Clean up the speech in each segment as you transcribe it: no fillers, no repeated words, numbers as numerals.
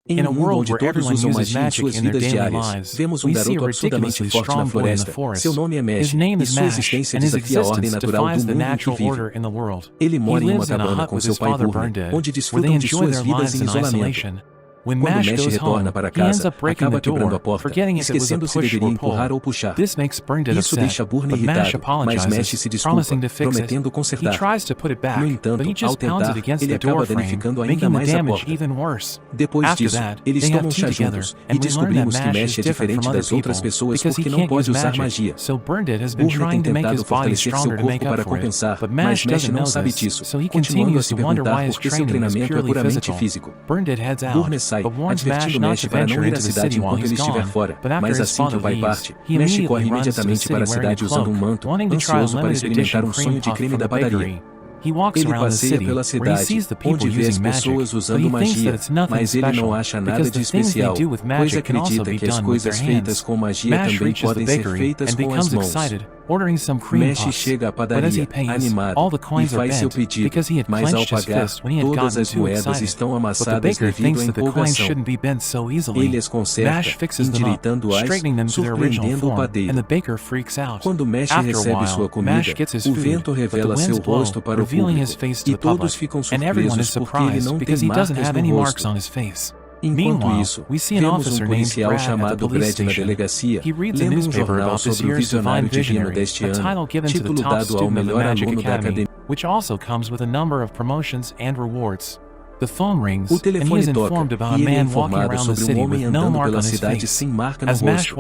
Em um mundo onde todos usam magia em suas vidas diárias, vemos um garoto absurdamente forte na floresta. Seu nome é Mesh, e sua existência desafia a ordem natural do mundo em que vive. Ele mora em uma cabana com seu pai Burn, onde desfrutam de suas vidas em isolamento. Quando Mesh retorna para casa, acaba quebrando a porta, esquecendo se deveria empurrar ou puxar. Isso deixa Burn irritado, mas Mesh se desculpa, prometendo consertar. No entanto, ao tentar, ele acaba danificando ainda mais a porta. Depois disso, eles tomam chá juntos, e descobrimos que Mesh é diferente das outras pessoas porque não pode usar magia. Burn tem tentado fortalecer seu corpo para compensar, mas Mesh não sabe disso, continuando a se perguntar por que seu treinamento é puramente físico. Burn sai, advertindo Mesh para não ir à cidade enquanto ele estiver fora, mas assim que o pai parte, Mesh corre imediatamente para a cidade usando um manto, ansioso para experimentar um sonho de creme da padaria. Ele passeia pela cidade, onde vê as pessoas usando magia, mas ele não acha nada de especial, pois acredita que as coisas feitas com magia também podem ser feitas com as mãos. Mesh chega à padaria, animado, e faz seu pedido, mas ao pagar, todas as moedas estão amassadas devido à empolgação. Ele as conserta, endireitando-as, surpreendendo o padeiro. Quando Mesh recebe sua comida, o vento revela seu rosto para o público, e todos ficam surpresos porque ele não tem marcas no rosto. Enquanto isso, vemos um policial chamado Brad na delegacia, lendo um jornal sobre o visionário divino deste ano, título dado ao melhor aluno da Academia. O telefone toca, e ele é informado sobre um homem andando pela cidade sem marca no rosto.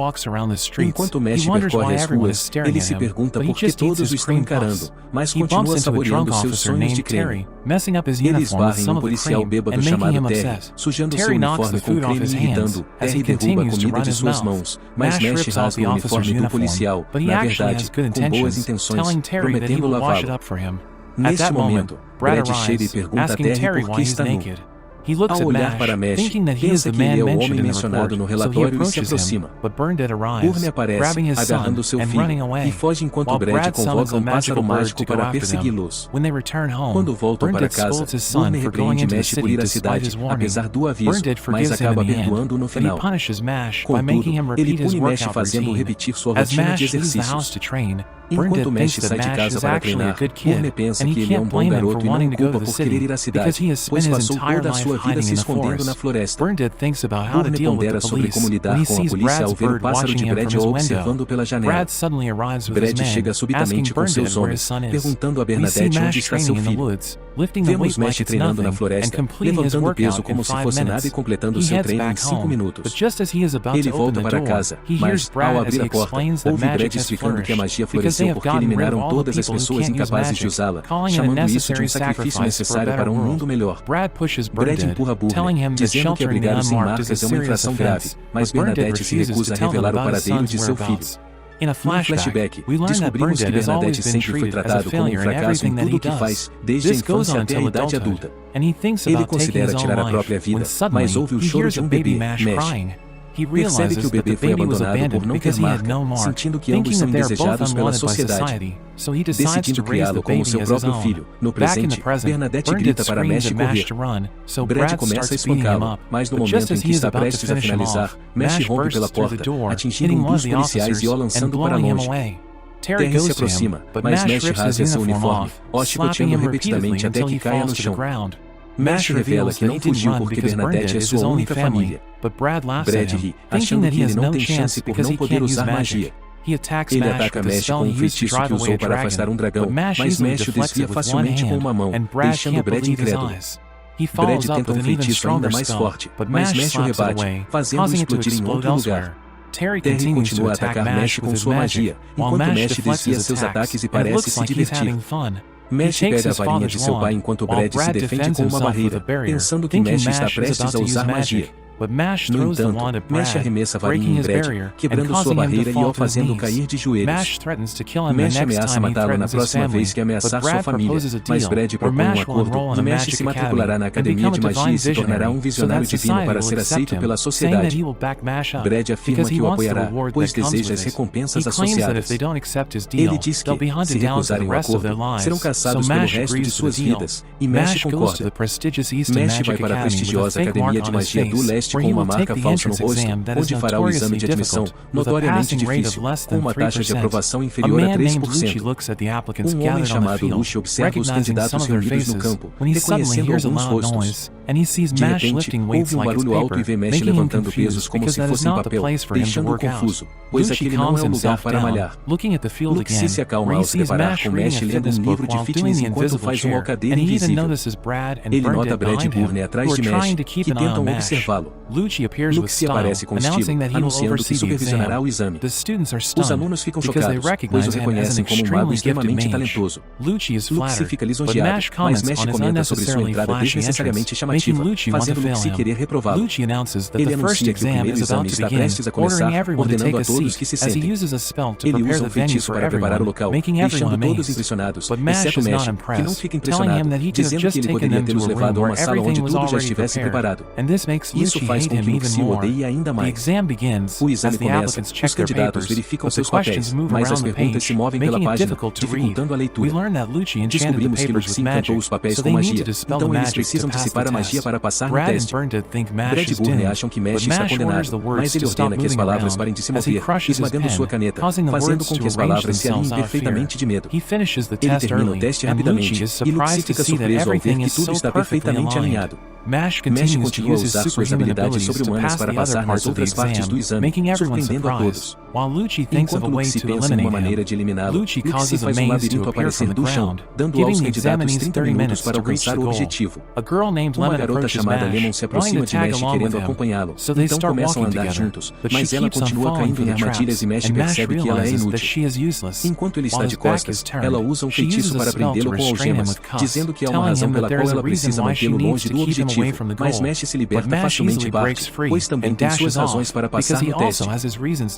Enquanto Mesh percorre as ruas, ele se pergunta por que todos o estão encarando, mas continua saboreando seus sonhos de creme. Ele esbarra em um policial bêbado chamado Terry, sujando seu uniforme com creme e irritando. Terry derruba a comida de suas mãos, mas Mesh rasga o uniforme do policial, na verdade, com boas intenções, prometendo lavá-lo. Neste momento, Brad chega e pergunta a Terry por que está nu. Ao olhar para Mesh, pensa que ele é o homem mencionado no relatório e se aproxima. Burn aparece, agarrando seu filho, e foge enquanto Brad convoca um pássaro mágico para persegui-los. Quando voltam para casa, Burn repreende Mesh por ir à cidade, apesar do aviso, mas acaba perdoando no final. Contudo, ele pune Mesh fazendo repetir sua rotina de exercícios. Enquanto Mesh sai de casa para treinar, Burn pensa que ele é um bom garoto e não o culpa por querer ir à cidade, pois passou toda a sua vida se escondendo na floresta. Burn pondera sobre como lidar com a polícia ao ver o pássaro de Brad observando pela janela. Brad chega subitamente com seus homens, perguntando a Bernadette onde está seu filho. Vemos Mesh treinando na floresta, levantando peso como se fosse nada e completando seu treino em 5 minutos. Ele volta para casa, mas, ao abrir a porta, ouve Brad explicando que a magia floresceu porque eliminaram todas as pessoas incapazes de usá-la, chamando isso de um sacrifício necessário para um mundo melhor. Brad empurra Burn, dizendo que abrigar sem marcas é uma infração grave, mas Bernadette se recusa a revelar o paradeiro de seu filho. No flashback, descobrimos que Bernadette sempre foi tratado como um fracasso em tudo o que faz, desde a infância até a idade adulta. Ele considera tirar a própria vida, mas ouve o choro de um bebê, Mesh. Percebe que o bebê foi abandonado por não ter marca, sentindo que ambos são desejados pela sociedade. Decidindo criá-lo como seu próprio filho, no presente, Bernadette grita para Mesh correr. Brad começa a espancá-lo, mas no momento em que está prestes a finalizar, Mesh rompe pela porta, atingindo um dos policiais e o lançando para longe. Terry se aproxima, mas Mesh rasga seu uniforme, o chicoteando repetidamente até que caia no chão. Mesh revela que não fugiu porque Bernadette é sua única família. Brad ri, achando que ele não tem chance por não poder usar magia. Ele ataca Mesh com um feitiço que usou para afastar um dragão, mas Mesh o desvia facilmente com uma mão, deixando Brad incrédulo. Brad tenta um feitiço ainda mais forte, mas Mesh o rebate, fazendo-o explodir em outro lugar. Terry continua a atacar Mesh com sua magia, enquanto Mesh desvia seus ataques e parece se divertir. Mesh pega a varinha de seu pai enquanto Brad se defende com uma barreira, pensando que Mesh está prestes a usar magia. No entanto, Mesh arremessa a varinha em Brad, quebrando sua barreira e o fazendo cair de joelhos. Mesh ameaça matá-lo na próxima vez que ameaçar sua família, mas Brad propõe um acordo e Mesh se matriculará na Academia de Magia e se tornará um visionário divino para ser aceito pela sociedade. Brad afirma que o apoiará, pois deseja as recompensas associadas. Ele diz que, se recusarem o acordo, serão caçados pelo resto de suas vidas, e Mesh concorda. Mesh vai para a prestigiosa Academia de Magia do Leste teste com uma marca falsa no rosto, onde fará o exame de admissão, notoriamente difícil, com uma taxa de aprovação inferior a 3%. Um homem chamado Lucy observa os candidatos reunidos no campo, reconhecendo alguns rostos. De repente, ouve um barulho alto e vê Mesh levantando pesos como se fossem papel, deixando-o confuso, pois aquele não é o lugar para malhar. Lucy se acalma ao se deparar com Mesh lendo um livro de fitness enquanto faz um alcadeiro invisível. Ele nota Brad e Burne atrás de Mesh, que tentam observá-lo. Lucy aparece com estilo, anunciando que supervisionará o exame. Os alunos ficam chocados, pois o reconhecem como um mago extremamente talentoso. Lucy fica lisonjeado, mas Mesh comenta sobre sua entrada desnecessariamente chamativa, fazendo Lucy querer reprová-lo. Ele anuncia que o primeiro exame está prestes a começar, ordenando a todos que se sentem. Ele usa um feitiço para preparar o local, deixando todos impressionados, exceto Mesh, que não fica impressionado, dizendo que ele poderia tê-los levado a uma sala onde tudo já estivesse preparado. Isso faz com que Lucy o odeie ainda mais. O exame começa, os candidatos verificam seus papéis, mas as perguntas se movem pela página, dificultando a leitura. Descobrimos que Lucy encantou os papéis com magia, então eles precisam dissipar a magia para passar no teste. Brad e Burne acham que Mesh está condenado, mas ele ordena que as palavras parem de se mover, esmagando sua caneta, fazendo com que as palavras se alinhem perfeitamente de medo. Ele termina o teste rapidamente, e Lucy fica surpreso ao ver que tudo está perfeitamente alinhado. Mesh continua a usar suas habilidades sobre-humanas para passar nas outras partes do exame, surpreendendo a todos. Enquanto Lucy pensa em uma maneira de eliminá-lo, Lucy faz um labirinto aparecer do chão, dando aos candidatos 30 minutos para alcançar o objetivo. Uma garota chamada Lemon se aproxima de Mesh querendo acompanhá-lo, então começam a andar juntos, mas ela continua caindo em armadilhas e Mesh percebe que ela é inútil. Enquanto ele está de costas, ela usa um feitiço para prendê-lo com algemas, dizendo que há uma razão pela qual ela precisa mantê-lo longe do objetivo, mas Mesh se liberta facilmente e parte, pois também tem suas razões para passar no teste.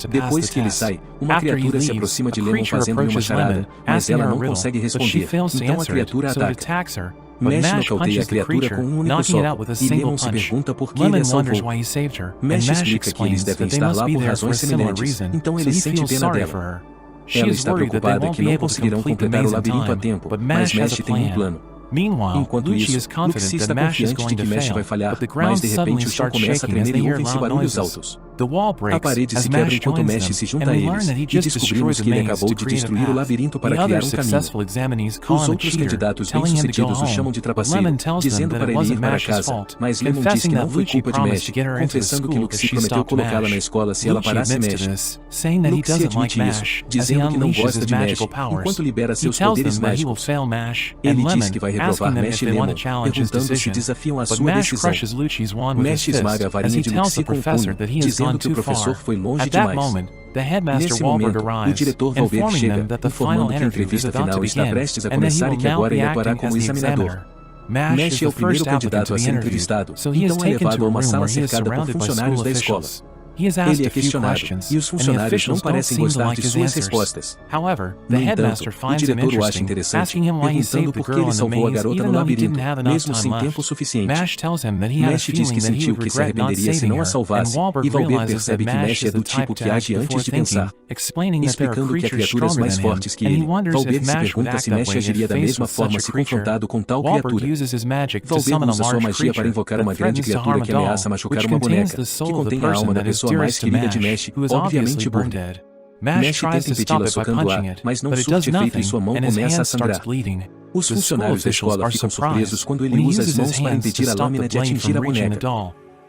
Depois que ele sai, uma criatura se aproxima de Lemon fazendo-lhe uma charada, mas ela não consegue responder, então a criatura ataca. Mesh nocauteia a criatura com um único soco, e Lemon se pergunta por que ele a salvou. Mesh explica que eles devem estar lá por razões semelhantes, então ele sente pena dela. Ela está preocupada que não conseguirão completar o labirinto a tempo, mas Mesh tem um plano. Enquanto isso, Lucy está confiante de que Mesh vai falhar, mas de repente o chão começa a tremer e ouvem-se barulhos altos. A parede se quebra enquanto Mesh se junta a eles, e descobrimos que ele acabou de destruir o labirinto para criar um caminho. Os outros candidatos bem-sucedidos o chamam de trapaceiro, dizendo para ele ir para casa, mas Lemon diz que não foi culpa de Mesh, confessando que Lucy prometeu colocá-la na escola se ela parasse Mesh. Lucy admite isso, dizendo que não gosta de Mesh, enquanto libera seus poderes mágicos. Ele diz que vai reprovar Mesh e Lemon, perguntando se desafiam a sua decisão. Mesh esmaga a varinha de Lucy com o punho, dizendo que o professor foi longe demais. Nesse momento, o diretor Valber chega, informando que a entrevista final está prestes a começar e que agora ele atuará como examinador. Mesh é o primeiro candidato a ser entrevistado, então é levado a uma sala cercada por funcionários da escola. Ele é questionado, e os funcionários não parecem gostar de suas respostas. No entanto, o diretor o acha interessante, perguntando por que ele salvou a garota no labirinto, mesmo sem tempo suficiente. Mesh diz que sentiu que se arrependeria se não a salvasse, e Valber percebe que Mesh é do tipo que age antes de pensar. Explicando que há criaturas mais fortes que ele, Valber se pergunta se Mesh agiria da mesma forma se confrontado com tal criatura. Valber usa sua magia para invocar uma grande criatura que ameaça machucar uma boneca, que contém a alma da pessoa mais querida de Mesh, obviamente Burne. Mesh tenta impedi-la socando-a, mas não surte efeito e sua mão começa a sangrar. Os funcionários da escola ficam surpresos quando ele usa as mãos para impedir a lâmina de atingir a boneca.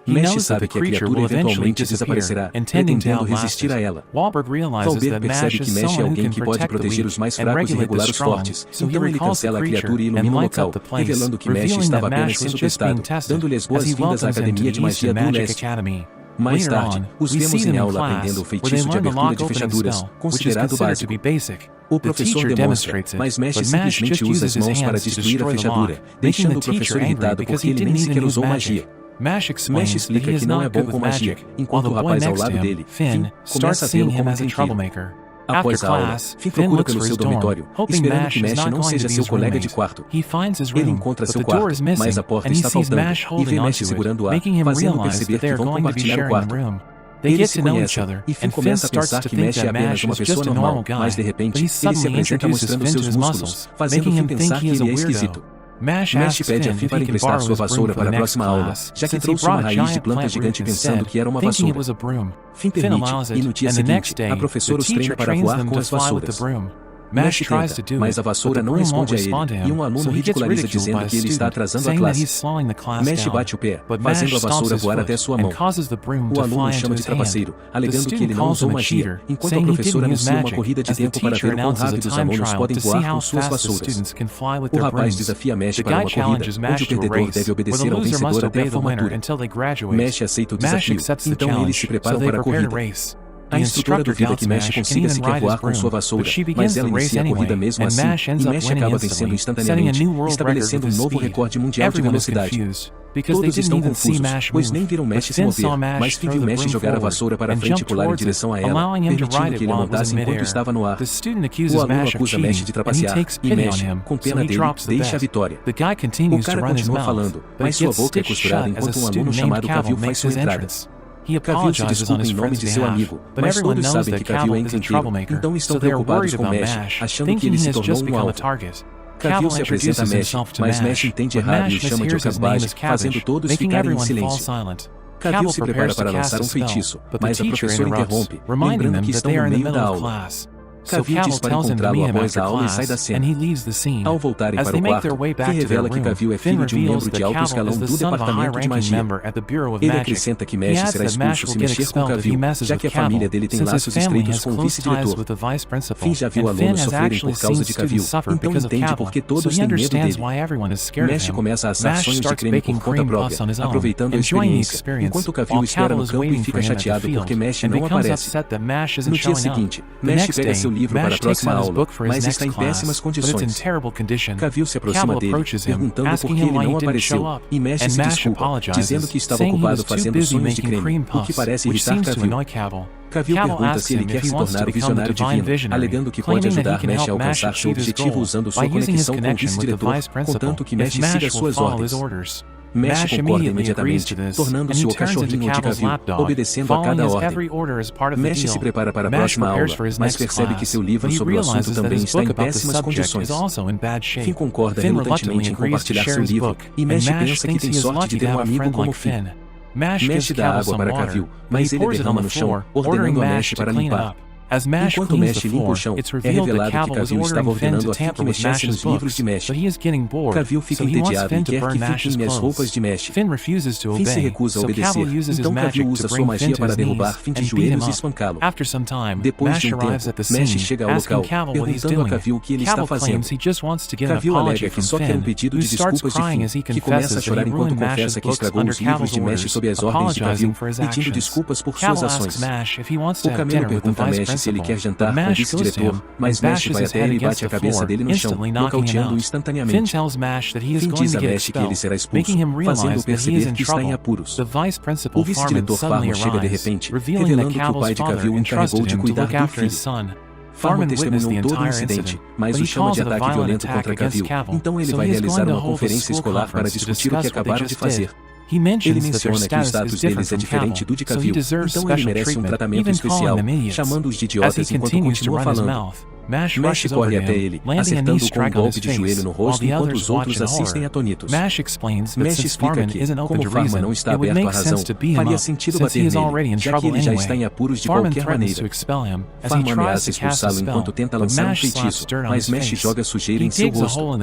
Mesh sabe que a criatura eventualmente desaparecerá, pretendendo resistir a ela. Valber percebe que Mesh é alguém que pode proteger os mais fracos e regular os fortes, então ele cancela a criatura e ilumina o local, revelando que Mesh estava apenas sendo testado, dando-lhe as boas-vindas à Academia de Magia do Leste. Mais tarde, os vemos em aula aprendendo o feitiço de abertura de fechaduras, considerado básico. O professor demonstra, mas Mesh simplesmente usa as mãos para destruir a fechadura, deixando o professor irritado porque ele nem sequer usou magia. Mesh explica que não é bom com magia, enquanto o rapaz ao lado dele, Finn, começa a vê-lo como um tranquilo. Após a aula, Finn procura pelo seu dormitório, esperando que Mesh não seja seu colega de quarto. Ele encontra seu quarto, mas a porta está faltando, e vê Mesh segurando-a, fazendo perceber que vão compartilhar o quarto. Eles se conhecem, e Finn começa a pensar que Mesh é apenas uma pessoa normal, mas de repente, ele se apresenta mostrando seus músculos, fazendo Finn pensar que ele é esquisito. Mesh pede a Finn para emprestar sua vassoura para a próxima aula, já que trouxe uma raiz de planta gigante pensando que era uma vassoura. Finn permite, e no dia seguinte, a professora os treina para voar com as vassouras. Mesh tenta, mas a vassoura não responde a ele, e um aluno ridiculariza dizendo que ele está atrasando a classe. Mesh bate o pé, fazendo a vassoura voar até sua mão. O aluno o chama de trapaceiro, alegando que ele não usou magia, enquanto a professora anuncia uma corrida de tempo para ver quão rápido os alunos podem voar com suas vassouras. O rapaz desafia Mesh para uma corrida, onde o perdedor deve obedecer ao vencedor até a formatura. Mesh aceita o desafio, então ele se prepara para a corrida. A instrutora duvida que Mesh consiga sequer voar com sua vassoura, mas ela inicia a corrida mesmo assim, e Mesh acaba vencendo instantaneamente, estabelecendo um novo recorde mundial de velocidade. Todos estão confusos, pois nem viram Mesh se mover, mas Finn viu Mesh jogar a vassoura para frente e pular em direção a ela, permitindo que ele a montasse enquanto estava no ar. O aluno acusa Mesh de trapacear, e Mesh, com pena dele, deixa a vitória. O cara continua falando, mas sua boca é costurada enquanto um aluno chamado Cavill faz sua entrada. Cavill se desculpa em nome de seu amigo, mas todos sabem que Cavill é encrenqueiro, então estão preocupados com Mesh, achando que ele se tornou um alvo. Cavill se apresenta a Mesh, mas Mesh entende errado e o chama de Ocabage, fazendo todos ficarem em silêncio. Cavill se prepara para lançar um feitiço, mas a professora interrompe, lembrando que estão no meio da aula. Cavill diz para encontrá-lo após a aula e sai da cena. Ao voltarem para o quarto, Finn revela que Cavill é filho de um membro de alto escalão do Departamento de Magia. Ele acrescenta que Mesh será expulso se mexer com Cavill, já que a família dele tem laços estreitos com o vice-diretor. Finn já viu alunos sofrerem por causa de Cavill, então entende por que todos têm medo dele. Mesh começa a assar sonhos de creme por conta própria, aproveitando a experiência, enquanto Cavill espera no campo e fica chateado porque Mesh não aparece. No dia seguinte, Mesh pega seu livro para a próxima aula, mas está em péssimas condições. Cavill se aproxima dele, perguntando por que ele não apareceu, e Mesh se desculpa, dizendo que estava ocupado fazendo sonhos de creme, o que parece irritar Cavill. Cavill pergunta se ele quer se tornar o visionário divino, alegando que pode ajudar Mesh a alcançar seu objetivo usando sua conexão com o vice-diretor, contanto que Mesh siga suas ordens. Mesh concorda imediatamente, tornando-se o cachorrinho de Cavill, obedecendo a cada ordem. Mesh se prepara para a próxima aula, mas percebe que seu livro sobre o assunto também está em péssimas condições. Finn concorda relutantemente em compartilhar seu livro, e Mesh pensa que tem sorte de ter um amigo como Finn. Mesh dá água para Cavill, mas ele derrama no chão, ordenando a Mesh para limpar. Enquanto Mesh limpa o chão, é revelado que Cavill estava ordenando a Finn que mexesse nos livros de Mesh. Cavill fica entediado e quer que Finn queime as roupas de Mesh. Finn se recusa a obedecer, então Cavill usa sua magia para derrubar Finn de joelhos e espancá-lo. Depois de um tempo, Mesh chega ao local, perguntando a Cavill o que ele está fazendo. Cavill alega que só quer um pedido de desculpas de Finn, que começa a chorar enquanto confessa que estragou os livros de Mesh sob as ordens de Cavill, pedindo desculpas por suas ações. O camelo pergunta a Mesh se ele quer jantar com o vice-diretor, mas Mesh vai até ele e bate a cabeça dele no chão, nocauteando-o instantaneamente. Finn diz a Mesh que ele será expulso, fazendo-o perceber que está em apuros. O vice-diretor Farman chega de repente, revelando que o pai de Cavill o encarregou de cuidar do filho. Farman testemunhou todo o incidente, mas o chama de ataque violento contra Cavill, então ele vai realizar uma conferência escolar para discutir o que acabaram de fazer. Ele menciona que o status deles é diferente do de Cavill, então ele merece um tratamento especial, chamando-os de idiotas enquanto continua falando. Mesh corre até ele, acertando-o com um golpe de joelho no rosto enquanto os outros assistem atônitos. Mesh explica que, como Farman não está aberto à razão, faria sentido bater nele, já que ele já está em apuros de qualquer maneira. Farman ameaça expulsá-lo enquanto tenta lançar um feitiço, mas Mesh joga sujeira em seu rosto.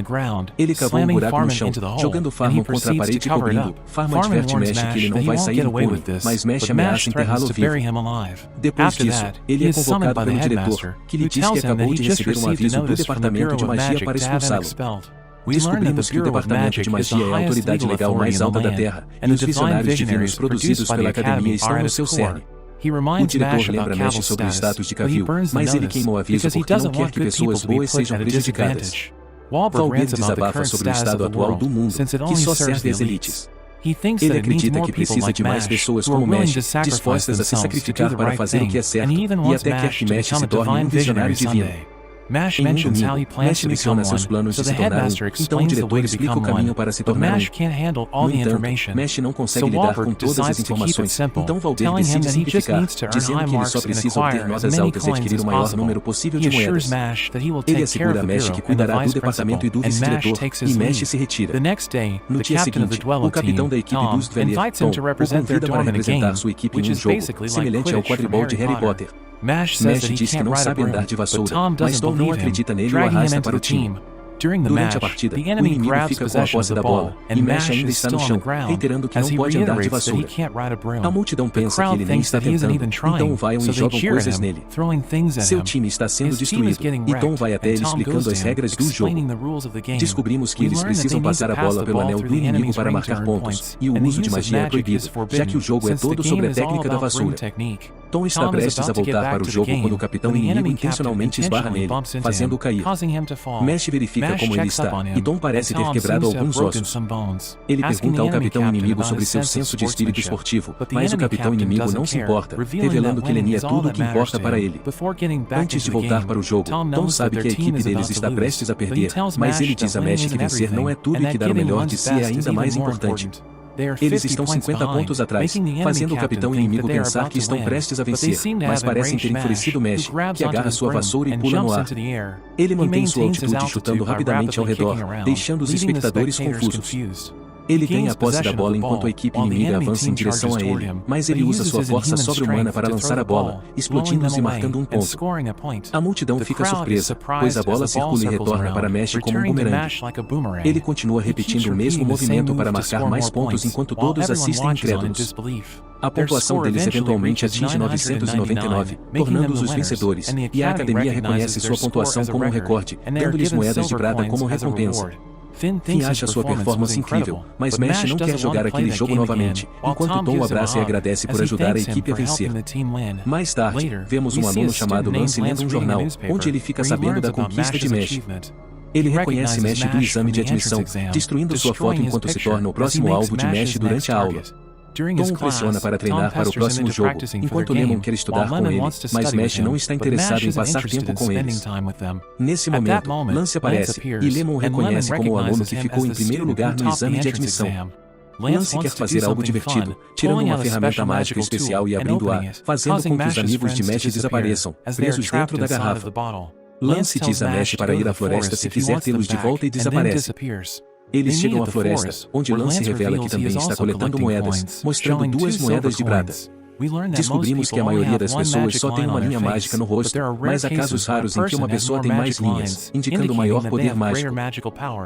Ele cavou um buraco no chão, jogando Farman contra a parede e cobrindo. Farman adverte Mesh que ele não vai sair impune, mas Mesh ameaça enterrá-lo vivo. Depois disso, ele é convocado pelo diretor, que lhe diz que acabou de receber um aviso do Departamento de Magia para expulsá-lo. Descobrimos que o Departamento de Magia é a autoridade legal mais alta da Terra, e os visionários divinos produzidos pela Academia estão no seu cerne. O diretor lembra Mesh sobre o status de Cavill, mas ele queimou o aviso porque não quer que pessoas boas sejam prejudicadas. Wahlberg desabafa sobre o estado atual do mundo, que só serve às elites. Ele acredita que precisa de mais pessoas como Mesh, dispostas a se sacrificar para fazer o que é certo, e até quer que Mesh se torne um visionário divino. Em um domingo, Mash menciona seus planos de se tornar então o diretor explica o caminho para se tornar No entanto, Mash não consegue lidar com todas as informações, então Valdir decide simplificar, dizendo que ele só precisa obter notas altas e adquirir o maior número possível de moedas. Ele assegura a Mash que cuidará do departamento e do vice-diretor, e Mash se retira. No dia seguinte, o capitão da equipe dos Dweller, Tom, o convida para representar sua equipe em um jogo, semelhante ao quadribol de Harry Potter. Mash diz que não sabe andar de vassoura, mas Tom não acredita nele e o arrasta para o time. Durante a partida, o inimigo fica com a posse da bola, e Mash ainda está no chão, reiterando que não pode andar de vassoura. A multidão pensa que ele nem está tentando, então vão e jogam coisas nele. Seu time está sendo destruído, e Tom vai até ele explicando as regras do jogo. Descobrimos que eles precisam passar a bola pelo anel do inimigo para marcar pontos, e o uso de magia é proibido, já que o jogo é todo sobre a técnica da vassoura. Tom está prestes a voltar para o jogo quando o capitão inimigo intencionalmente esbarra nele, fazendo-o cair. Mash verifica como ele está, e Tom parece ter quebrado alguns ossos. Ele pergunta ao capitão inimigo sobre seu senso de espírito esportivo, mas o capitão inimigo não se importa, revelando que Lenny é tudo o que importa para ele. Antes de voltar para o jogo, Tom sabe que a equipe deles está prestes a perder, mas ele diz a Mash que vencer não é tudo e que dar o melhor de si é ainda mais importante. Eles estão 50 pontos atrás, fazendo o capitão inimigo pensar que estão prestes a vencer, mas parecem ter enfurecido o Mash, que agarra sua vassoura e pula no ar. Ele mantém sua altitude chutando rapidamente ao redor, deixando os espectadores confusos. Ele ganha a posse da bola enquanto a equipe inimiga avança em direção a ele, mas ele usa sua força sobre-humana para lançar a bola, explodindo-os e marcando um ponto. A multidão fica surpresa, pois a bola circula e retorna para Mash como um bumerangue. Ele continua repetindo o mesmo movimento para marcar mais pontos enquanto todos assistem incrédulos. A pontuação deles eventualmente atinge 999, tornando-os os vencedores, e a Academia reconhece sua pontuação como um recorde, dando-lhes moedas de prata como recompensa. Finn acha sua performance incrível, mas Mash não quer jogar aquele jogo novamente, enquanto Tom o abraça e agradece por ajudar a equipe a vencer. Mais tarde, vemos um aluno chamado Lance lendo um jornal, onde ele fica sabendo da conquista de Mash. Ele reconhece Mash do exame de admissão, destruindo sua foto enquanto se torna o próximo alvo de Mash durante a aula. Tom o pressiona para treinar para o próximo jogo, enquanto Lemon quer estudar com ele, mas Mash não está interessado em passar tempo com eles. Nesse momento, Lance aparece, e Lemon o reconhece como o aluno que ficou em primeiro lugar no exame de admissão. Lance quer fazer algo divertido, tirando uma ferramenta mágica especial e abrindo-a, fazendo com que os amigos de Mash desapareçam, presos dentro da garrafa. Lance diz a Mash para ir à floresta se quiser tê-los de volta e desaparece. Eles chegam à floresta, onde Lance revela que também está coletando moedas, mostrando 2 moedas de prata. Descobrimos que a maioria das pessoas só tem uma linha mágica no rosto, mas há casos raros em que uma pessoa tem mais linhas, indicando maior poder mágico.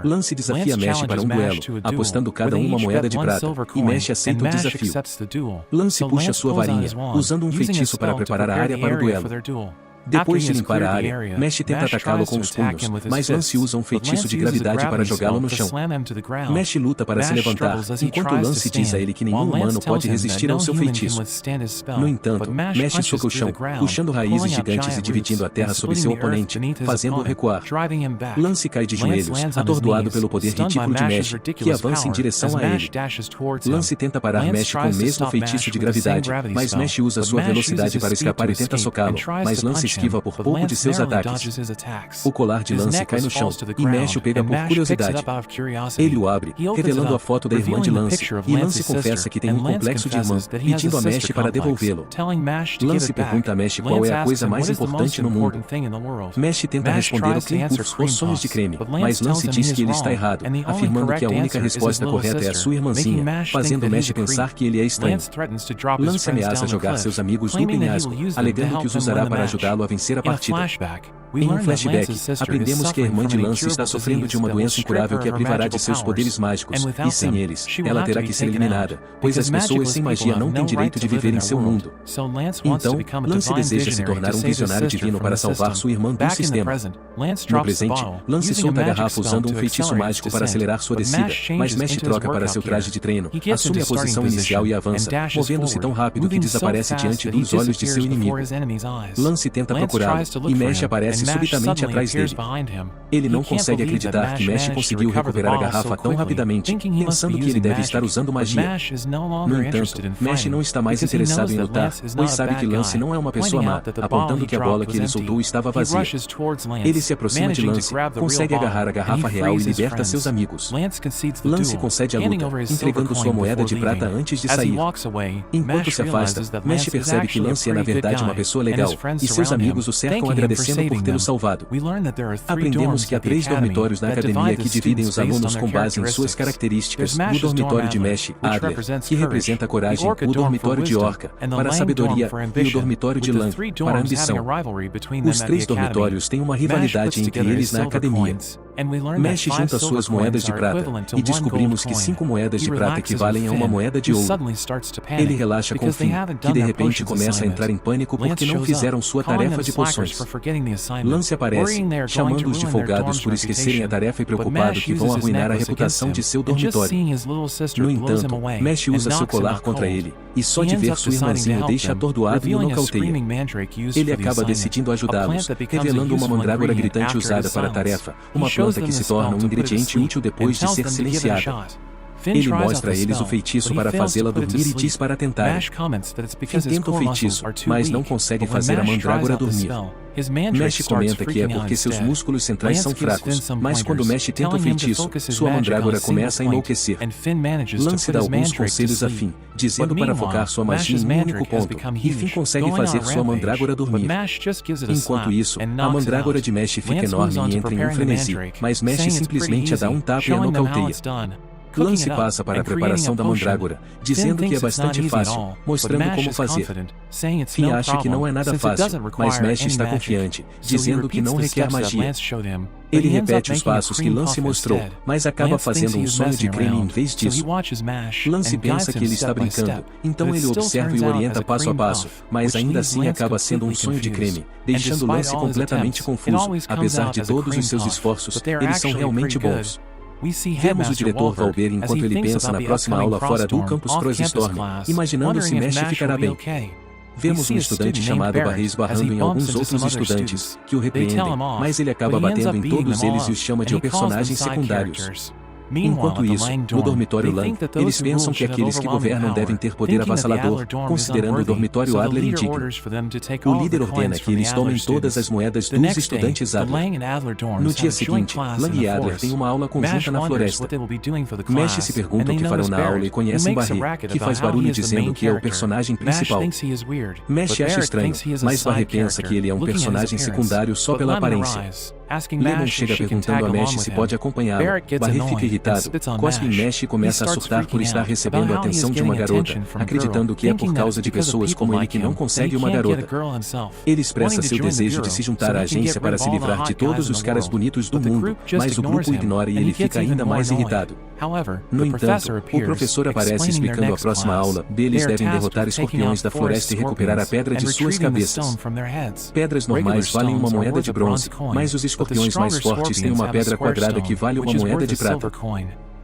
Lance desafia Mash para um duelo, apostando cada uma moeda de prata, e Mash aceita o desafio. Lance puxa sua varinha, usando um feitiço para preparar a área para o duelo. Depois de limpar a área, Mash tenta atacá-lo com os punhos, mas Lance usa um feitiço de gravidade para jogá-lo no chão. Mash luta para se levantar, enquanto Lance diz a ele que nenhum humano pode resistir ao seu feitiço. No entanto, Mash soca o chão, puxando raízes gigantes e dividindo a terra sob seu oponente, fazendo-o recuar. Lance cai de joelhos, atordoado pelo poder ridículo de Mash, que avança em direção a ele. Lance tenta parar Mash com o mesmo feitiço de gravidade, mas Mash usa sua velocidade para escapar e tenta socá-lo, mas Lance esquiva por pouco de seus ataques. O colar de Lance cai no chão, e Mash o pega por curiosidade. Ele o abre, revelando a foto da irmã de Lance, e Lance confessa que tem um complexo de irmã, pedindo a Mash para devolvê-lo. Lance pergunta a Mash qual é a coisa mais importante no mundo. Mash tenta responder o concurso ou sonhos de creme, mas Lance diz que ele está errado, afirmando que a única resposta correta é a sua irmãzinha, fazendo Mash pensar que ele é estranho. Lance ameaça jogar seus amigos no penhasco, alegando que os usará para ajudá-lo a vencer a partida. Em um flashback, aprendemos que a irmã de Lance está sofrendo de uma doença incurável que a privará de seus poderes mágicos, e sem eles, ela terá que ser eliminada, pois as pessoas sem magia não têm direito de viver em seu mundo. Então, Lance deseja se tornar um visionário divino para salvar sua irmã do sistema. No presente, Lance solta a garrafa usando um feitiço mágico para acelerar sua descida, mas Mash troca para seu traje de treino, assume a posição inicial e avança, movendo-se tão rápido que desaparece diante dos olhos de seu inimigo. Lance tenta procurá-lo, e Mash aparece aparece subitamente atrás dele. Ele não consegue acreditar que Mash conseguiu recuperar a garrafa tão rapidamente, pensando que ele deve estar usando magia. No entanto, Mash não está mais interessado em lutar, pois sabe que Lance não é uma pessoa má, apontando que a bola que ele soltou estava vazia. Ele se aproxima de Lance, consegue agarrar a garrafa real e liberta seus amigos. Lance concede a luta, entregando sua moeda de prata antes de sair. Enquanto se afasta, Mash percebe que Lance é na verdade uma pessoa legal, e seus amigos o cercam agradecendo por tê-lo salvado. Aprendemos que há 3 dormitórios na academia que dividem os alunos com base em suas características: o dormitório de Mash, Adler, que representa a coragem, o dormitório de Orca, para a sabedoria, e o dormitório de Lang, para a ambição. Os 3 dormitórios têm uma rivalidade entre eles na academia. Mash junta suas moedas de prata, e descobrimos que 5 moedas de prata equivalem a uma moeda de ouro. Ele relaxa com Finn, que de repente começa a entrar em pânico porque não fizeram sua tarefa de poções. Lance aparece, chamando-os de folgados por esquecerem a tarefa e preocupado que vão arruinar a reputação de seu dormitório. No entanto, Mash usa seu colar contra ele, e só de ver sua irmãzinha o deixa atordoado e o nocauteia. Ele acaba decidindo ajudá-los, revelando uma mandrágora gritante usada para a tarefa, uma planta que se torna um ingrediente útil depois de ser silenciada. Ele mostra a eles o feitiço para fazê-la dormir e diz para tentarem. Finn tenta o feitiço, mas não consegue fazer a mandrágora dormir. Mash comenta que é porque seus músculos centrais são fracos, mas quando Mash tenta o feitiço, sua mandrágora começa a enlouquecer. Lance dá alguns conselhos a Finn, dizendo para focar sua magia em um único ponto, e Finn consegue fazer sua mandrágora dormir. Enquanto isso, a mandrágora de Mash fica enorme e entra em um frenesi, mas Mash simplesmente a dá um tapa e a nocauteia. Lance passa para a preparação da mandrágora, dizendo que é bastante fácil, mostrando como fazer. Finn acha que não é nada fácil, mas Mash está confiante, dizendo que não requer magia. Ele repete os passos que Lance mostrou, mas acaba fazendo um sonho de creme em vez disso. Lance pensa que ele está brincando, então ele observa e o orienta passo a passo, mas ainda assim acaba sendo um sonho de creme, deixando Lance completamente confuso. Apesar de todos os seus esforços, eles são realmente bons. Vemos o diretor Valber enquanto ele pensa na próxima aula fora do campus Storm, imaginando se Mash ficará bem. Vemos um estudante chamado Barry esbarrando em alguns outros estudantes, que o repreendem, mas ele acaba batendo em todos eles e os chama de personagens secundários. Enquanto isso, no dormitório Lang, eles pensam que aqueles que governam devem ter poder avassalador, considerando o dormitório Adler indigno. O líder ordena que eles tomem todas as moedas dos estudantes Adler. No dia seguinte, Lang e Adler têm uma aula conjunta na floresta. Mash se pergunta o que farão na aula e conhecem Barry, que faz barulho dizendo que é o personagem principal. Mash acha estranho, mas Barry pensa que ele é um personagem secundário só pela aparência. Lemon chega perguntando a Mash se pode acompanhá-lo. Barry fica irritado, cospe em Mash e começa a surtar por estar recebendo a atenção de uma garota, acreditando que é por causa de pessoas como ele que não consegue uma garota. Ele expressa seu desejo de se juntar à agência para se livrar de todos os caras bonitos do mundo, mas o grupo o ignora e ele fica ainda mais irritado. No entanto, o professor aparece explicando a próxima aula. Eles devem derrotar escorpiões da floresta e recuperar a pedra de suas cabeças. Pedras normais valem uma moeda de bronze, mas os escorpiões mais fortes têm uma pedra quadrada que vale uma moeda de prata.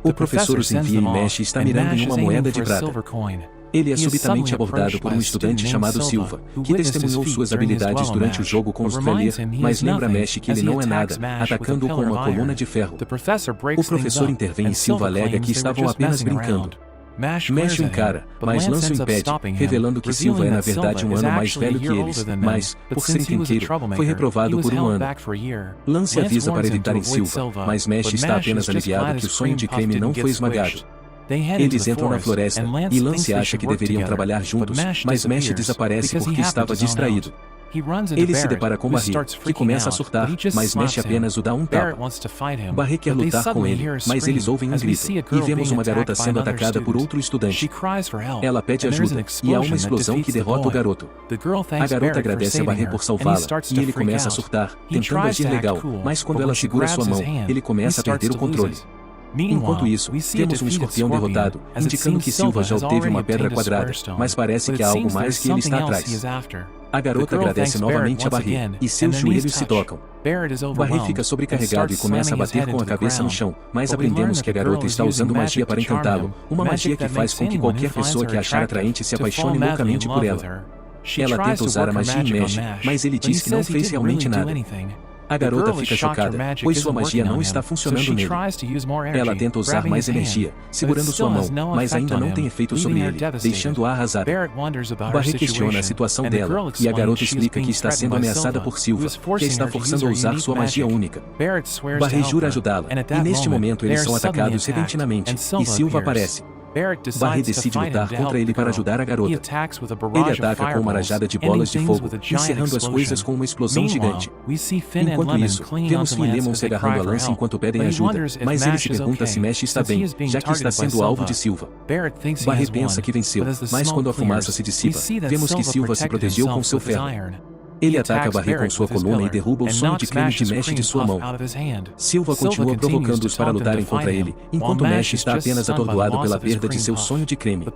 O professor os envia e Mash está mirando em uma moeda de prata. Ele é subitamente abordado por um estudante chamado Silva, que testemunhou suas habilidades durante o jogo com os Frelir, mas lembra Mash que ele não é nada, atacando-o com uma coluna de ferro. O professor intervém e Silva alega que estavam apenas brincando. Mash o encara, mas Lance o impede, revelando que Silva é na verdade um ano mais velho que eles, mas, por ser encrenqueiro, foi reprovado por um ano. Lance avisa para evitarem Silva, mas Mash está apenas aliviado que o sonho de creme não foi esmagado. Eles entram na floresta, e Lance acha que deveriam trabalhar juntos, mas Mash desaparece porque estava distraído. Ele se depara com Barry, que começa a surtar, mas Mash apenas o dá um tapa. Barry quer lutar com ele, mas eles ouvem um grito, e vemos uma garota sendo atacada por outro estudante. Ela pede ajuda, e há uma explosão que derrota o garoto. A garota agradece a Barry por salvá-la, e ele começa a surtar, tentando agir legal, mas quando ela segura sua mão, ele começa a perder o controle. Enquanto isso, vemos um escorpião derrotado, indicando que Silva já obteve uma pedra quadrada, mas parece que há algo mais que ele está atrás. A garota agradece novamente a Barry, e seus joelhos se tocam. Barry fica sobrecarregado e começa a bater com a cabeça no chão, mas aprendemos que a garota está usando magia para encantá-lo, uma magia que faz com que qualquer pessoa que a achar atraente se apaixone loucamente por ela. Ela tenta usar a magia em Mash, mas ele diz que não fez realmente nada. A garota fica chocada, pois sua magia não está funcionando nele. Ela tenta usar mais energia, segurando sua mão, mas ainda não tem efeito sobre ele, deixando-a arrasada. Barret questiona a situação dela, e a garota explica que está sendo ameaçada por Silva, que a está forçando a usar sua magia única. Barret jura ajudá-la, e neste momento eles são atacados repentinamente, e Silva aparece. Barret decide lutar contra ele para ajudar a garota. Ele ataca com uma rajada de bolas de fogo, encerrando as coisas com uma explosão gigante. Enquanto isso, vemos Finn e Lemon se agarrando a lança enquanto pedem ajuda, mas ele se pergunta se Mesh está bem, já que está sendo alvo de Silva. Barret pensa que venceu, mas quando a fumaça se dissipa, vemos que Silva se protegeu com seu ferro. Ele ataca Barret com sua coluna e derruba o sonho de creme de Mesh de sua mão. Silva continua provocando-os para lutarem contra ele, enquanto Mesh está apenas atordoado pela perda de seu sonho de creme.